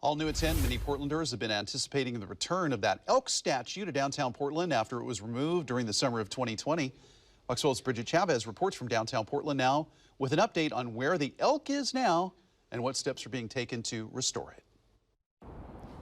All new at 10, many Portlanders have been anticipating the return of that elk statue to downtown Portland after it was removed during the summer of 2020. Fox 12's BRIDGET CHAVEZ reports from downtown Portland now with an update on where the elk is now and what steps are being taken to restore it.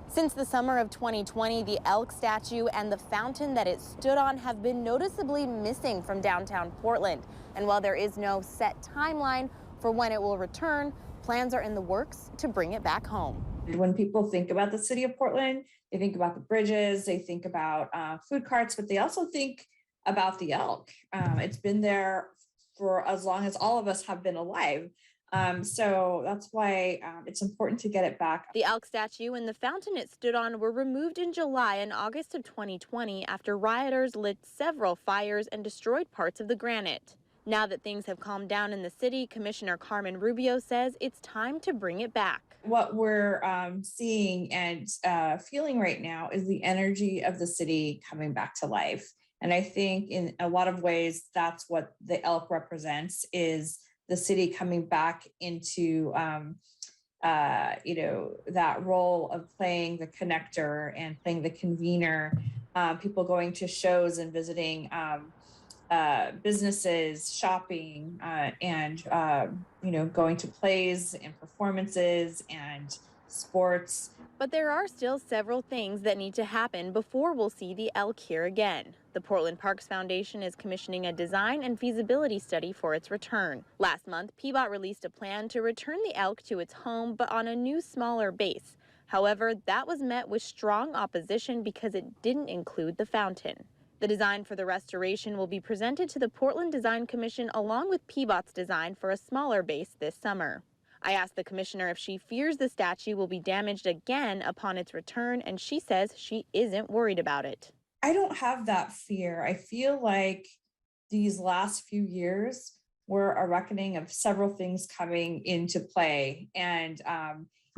Since the summer of 2020, the elk statue and the fountain that it stood on have been noticeably missing from downtown Portland. And while there is no set timeline for when it will return, plans are in the works to bring it back home. When people think about the city of Portland, they think about the bridges, they think about food carts, but they also think about the elk. It's been there for as long as all of us have been alive. So that's why it's important to get it back. The elk statue and the fountain it stood on were removed in July and August of 2020 after rioters lit several fires and destroyed parts of the granite. Now that things have calmed down in the city, Commissioner Carmen Rubio says it's time to bring it back. What we're seeing and feeling right now is the energy of the city coming back to life. And I think in a lot of ways, that's what the elk represents, is the city coming back into that role of playing the connector and playing the convener, people going to shows and visiting businesses, shopping, and going to plays and performances and sports. But there are still several things that need to happen before we'll see the elk here again. The Portland Parks Foundation is commissioning a design and feasibility study for its return. Last month, PBOT released a plan to return the elk to its home, but on a new, smaller base. However, that was met with strong opposition because it didn't include the fountain. The design for the restoration will be presented to the Portland Design Commission along with PBOT's design for a smaller base this summer. I asked the commissioner if she fears the statue will be damaged again upon its return, and she says she isn't worried about it. I don't have that fear. I feel like these last few years were a reckoning of several things coming into play. And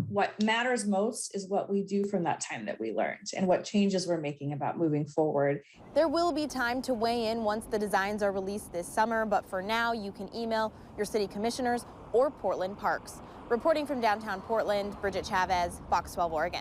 what matters most is what we do from that time that we learned and what changes we're making about moving forward. There will be time to weigh in once the designs are released this summer, but for now you can email your city commissioners or Portland Parks. Reporting from downtown Portland, BRIDGET CHAVEZ, Fox 12 Oregon.